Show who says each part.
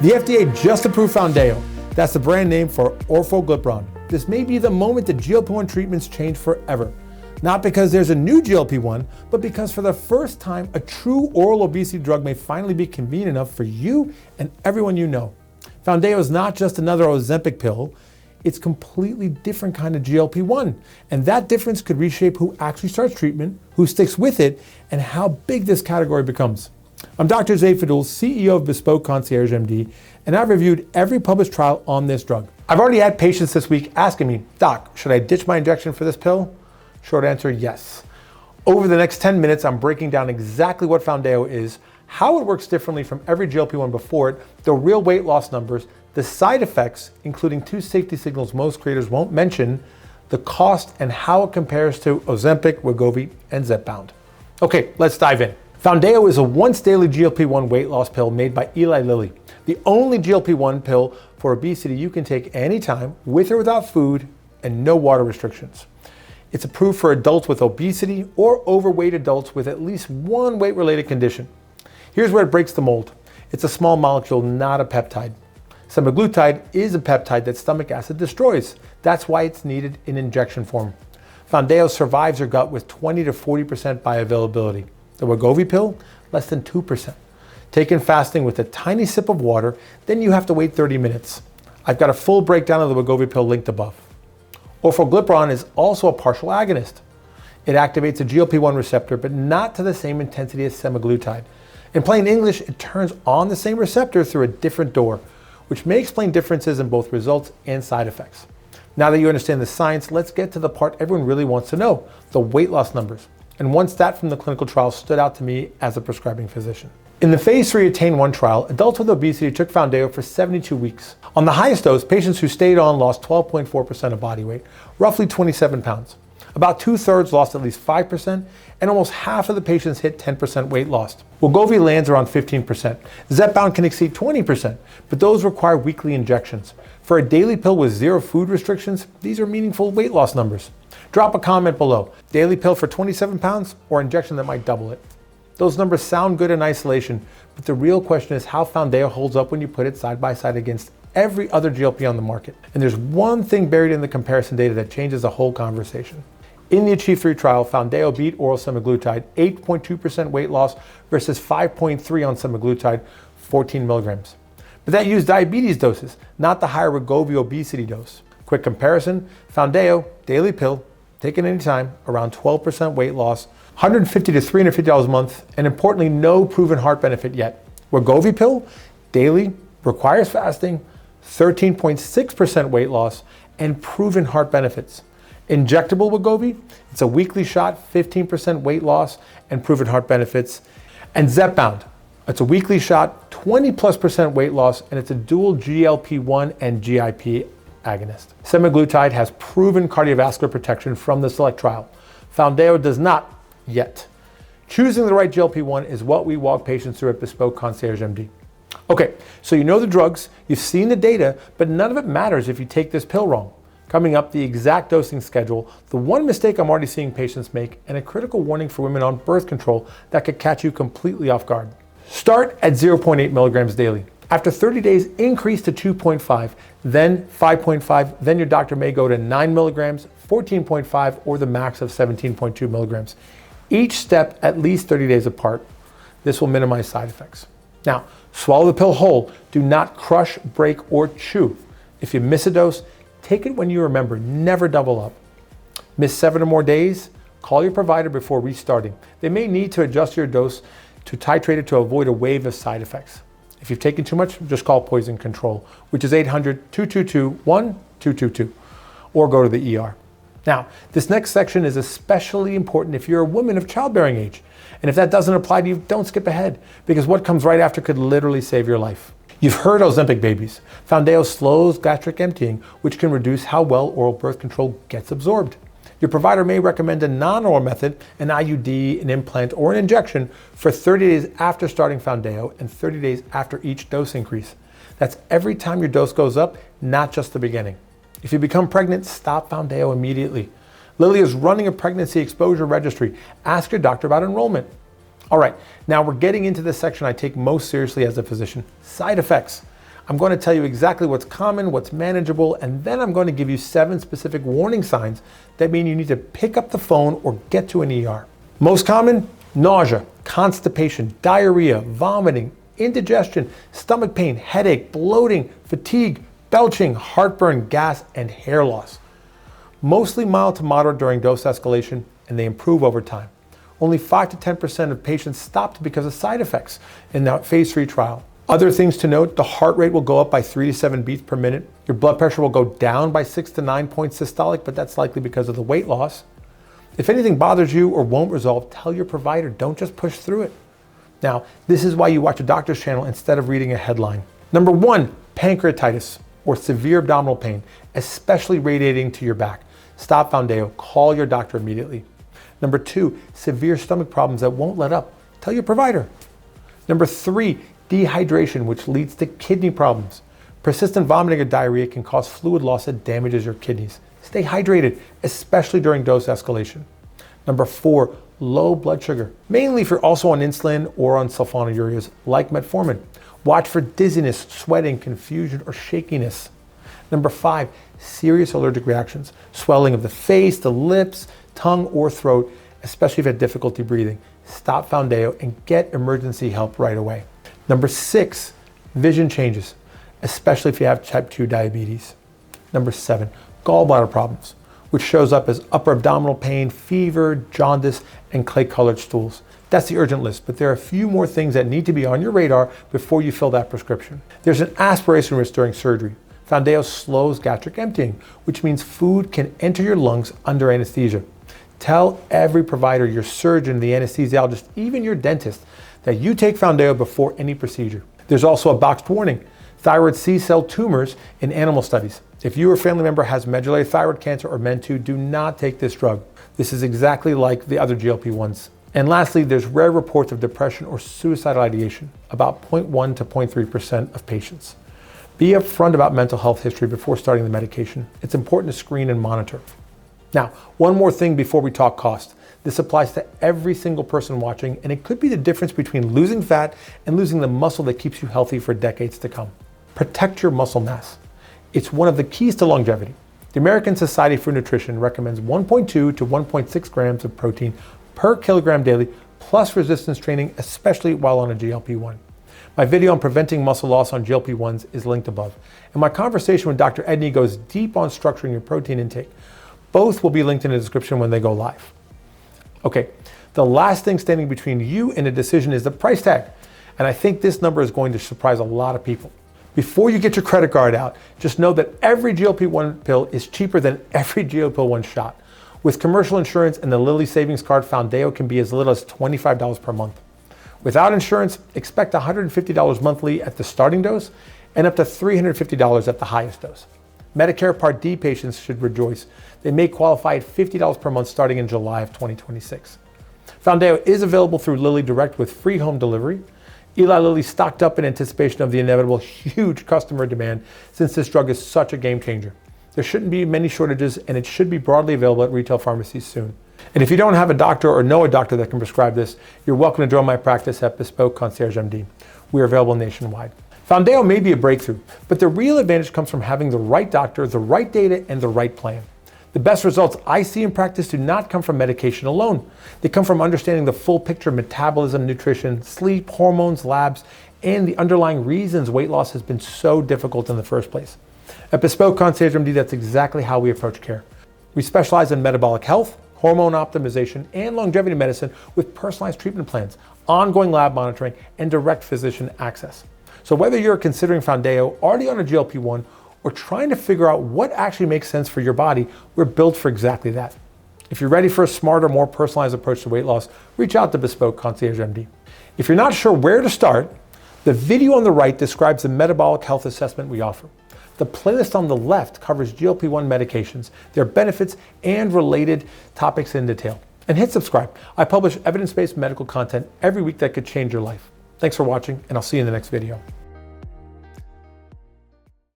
Speaker 1: The FDA just approved Foundayo. That's the brand name for Orforglipron. This may be the moment that GLP-1 treatments change forever. Not because there's a new GLP-1, but because for the first time, a true oral obesity drug may finally be convenient enough for you and everyone you know. Foundayo is not just another Ozempic pill, it's a completely different kind of GLP-1. And that difference could reshape who actually starts treatment, who sticks with it, and how big this category becomes. I'm Dr. Zaid, Fadul, CEO of Bespoke, Concierge, MD, and I've reviewed every published trial on this drug. I've already had patients this week asking me, Doc, should I ditch my injection for this pill? Short answer, yes. Over the next 10 minutes, I'm breaking down exactly what Foundayo is, how it works differently from every GLP-1 before it, the real weight loss numbers, the side effects, including 2 safety signals most creators won't mention, the cost, and how it compares to Ozempic, Wegovy, and Zepbound. Okay, let's dive in. Foundayo is a once-daily GLP-1 weight loss pill made by Eli Lilly, the only GLP-1 pill for obesity you can take anytime, with or without food, and no water restrictions. It's approved for adults with obesity or overweight adults with at least one weight-related condition. Here's where it breaks the mold. It's a small molecule, not a peptide. Semaglutide is a peptide that stomach acid destroys. That's why it's needed in injection form. Foundayo survives your gut with 20 to 40% bioavailability. The Wegovy pill, less than 2%. Taken fasting with a tiny sip of water, then you have to wait 30 minutes. I've got a full breakdown of the Wegovy pill linked above. Orforglipron is also a partial agonist. It activates a GLP-1 receptor, but not to the same intensity as semaglutide. In plain English, it turns on the same receptor through a different door, which may explain differences in both results and side effects. Now that you understand the science, let's get to the part everyone really wants to know, the weight loss numbers. And one stat from the clinical trial stood out to me as a prescribing physician. In the phase 3 Attain-1 trial, adults with obesity took Foundayo for 72 weeks. On the highest dose, patients who stayed on lost 12.4% of body weight, roughly 27 pounds. About 2/3 lost at least 5%, and almost half of the patients hit 10% weight loss. Wegovy lands around 15%. Zepbound can exceed 20%, but those require weekly injections. For a daily pill with 0 food restrictions, these are meaningful weight loss numbers. Drop a comment below. Daily pill for 27 pounds or injection that might double it. Those numbers sound good in isolation, but the real question is how Foundayo holds up when you put it side by side against every other GLP on the market. And there's one thing buried in the comparison data that changes the whole conversation. In the Achieve-3 trial, Foundayo beat oral semaglutide 8.2% weight loss versus 5.3% on semaglutide, 14 milligrams. But that used diabetes doses, not the higher Wegovy obesity dose. Quick comparison, Foundayo, daily pill, taken anytime, around 12% weight loss, $150 to $350 a month, and importantly, no proven heart benefit yet. Wegovy pill, daily, requires fasting, 13.6% weight loss, and proven heart benefits. Injectable Wegovy, it's a weekly shot, 15% weight loss, and proven heart benefits. And Zepbound, it's a weekly shot, 20+% weight loss, and it's a dual GLP-1 and GIP agonist. Semaglutide has proven cardiovascular protection from the SELECT trial. Foundayo does not yet. Choosing the right GLP-1 is what we walk patients through at Bespoke Concierge MD. Okay, so you know the drugs, you've seen the data, but none of it matters if you take this pill wrong. Coming up, the exact dosing schedule, the one mistake I'm already seeing patients make, and a critical warning for women on birth control that could catch you completely off guard. Start at 0.8 milligrams daily. After 30 days, increase to 2.5, then 5.5, then your doctor may go to 9 milligrams, 14.5, or the max of 17.2 milligrams. Each step at least 30 days apart. This will minimize side effects. Now, swallow the pill whole. Do not crush, break, or chew. If you miss a dose, take it when you remember, never double up. Miss 7 or more days, call your provider before restarting. They may need to adjust your dose to titrate it to avoid a wave of side effects. If you've taken too much, just call poison control, which is 800-222-1222, or go to the ER. Now, this next section is especially important if you're a woman of childbearing age. And if that doesn't apply to you, don't skip ahead, because what comes right after could literally save your life. You've heard Ozempic babies. Foundayo slows gastric emptying, which can reduce how well oral birth control gets absorbed. Your provider may recommend a non-oral method, an IUD, an implant, or an injection for 30 days after starting Foundayo and 30 days after each dose increase. That's every time your dose goes up, not just the beginning. If you become pregnant, stop Foundayo immediately. Lilly is running a pregnancy exposure registry. Ask your doctor about enrollment. All right, now we're getting into the section I take most seriously as a physician, side effects. I'm going to tell you exactly what's common, what's manageable, and then I'm going to give you 7 specific warning signs that mean you need to pick up the phone or get to an ER. Most common: nausea, constipation, diarrhea, vomiting, indigestion, stomach pain, headache, bloating, fatigue, belching, heartburn, gas, and hair loss. Mostly mild to moderate during dose escalation, and they improve over time. Only 5 to 10% of patients stopped because of side effects in that phase 3 trial. Other things to note: the heart rate will go up by 3 to 7 beats per minute. Your blood pressure will go down by 6 to 9 points systolic, but that's likely because of the weight loss. If anything bothers you or won't resolve, tell your provider. Don't just push through it. Now, this is why you watch a doctor's channel instead of reading a headline. Number 1, pancreatitis or severe abdominal pain, especially radiating to your back. Stop Foundayo. Call your doctor immediately. Number 2, severe stomach problems that won't let up. Tell your provider. Number 3, dehydration, which leads to kidney problems. Persistent vomiting or diarrhea can cause fluid loss that damages your kidneys. Stay hydrated, especially during dose escalation. Number 4, low blood sugar, mainly if you're also on insulin or on sulfonylureas like metformin. Watch for dizziness, sweating, confusion, or shakiness. Number 5, serious allergic reactions, swelling of the face, the lips, tongue, or throat, especially if you have difficulty breathing. Stop Foundayo and get emergency help right away. Number 6, vision changes, especially if you have type 2 diabetes. Number 7, gallbladder problems, which shows up as upper abdominal pain, fever, jaundice, and clay-colored stools. That's the urgent list, but there are a few more things that need to be on your radar before you fill that prescription. There's an aspiration risk during surgery. Foundayo slows gastric emptying, which means food can enter your lungs under anesthesia. Tell every provider, your surgeon, the anesthesiologist, even your dentist, that you take Foundayo before any procedure. There's also a boxed warning: thyroid C-cell tumors in animal studies. If you or a family member has medullary thyroid cancer or MEN2, do not take this drug. This is exactly like the other GLP-1s. And lastly, there's rare reports of depression or suicidal ideation, about 0.1 to 0.3% of patients. Be upfront about mental health history before starting the medication. It's important to screen and monitor. Now, one more thing before we talk cost. This applies to every single person watching, and it could be the difference between losing fat and losing the muscle that keeps you healthy for decades to come. Protect your muscle mass. It's one of the keys to longevity. The American Society for Nutrition recommends 1.2 to 1.6 grams of protein per kilogram daily, plus resistance training, especially while on a GLP-1. My video on preventing muscle loss on GLP-1s is linked above, and my conversation with Dr. Edney goes deep on structuring your protein intake. Both will be linked in the description when they go live. Okay, the last thing standing between you and a decision is the price tag, and I think this number is going to surprise a lot of people. Before you get your credit card out, just know that every GLP-1 pill is cheaper than every GLP-1 shot. With commercial insurance and the Lilly Savings Card, Foundayo can be as little as $25 per month. Without insurance, expect $150 monthly at the starting dose and up to $350 at the highest dose. Medicare Part D patients should rejoice. They may qualify at $50 per month starting in July of 2026. Foundayo is available through Lilly Direct with free home delivery. Eli Lilly stocked up in anticipation of the inevitable huge customer demand since this drug is such a game changer. There shouldn't be many shortages, and it should be broadly available at retail pharmacies soon. And if you don't have a doctor or know a doctor that can prescribe this, you're welcome to join my practice at Bespoke, Concierge MD. We are available nationwide. Foundayo may be a breakthrough, but the real advantage comes from having the right doctor, the right data, and the right plan. The best results I see in practice do not come from medication alone. They come from understanding the full picture of metabolism, nutrition, sleep, hormones, labs, and the underlying reasons weight loss has been so difficult in the first place. At Bespoke Concierge MD, that's exactly how we approach care. We specialize in metabolic health, hormone optimization, and longevity medicine with personalized treatment plans, ongoing lab monitoring, and direct physician access. So whether you're considering Foundayo, already on a GLP-1, or trying to figure out what actually makes sense for your body, we're built for exactly that. If you're ready for a smarter, more personalized approach to weight loss, reach out to Bespoke Concierge MD. If you're not sure where to start, the video on the right describes the Metabolic Health Assessment we offer. The playlist on the left covers GLP-1 medications, their benefits, and related topics in detail. And hit subscribe. I publish evidence-based medical content every week that could change your life. Thanks for watching, and I'll see you in the next video.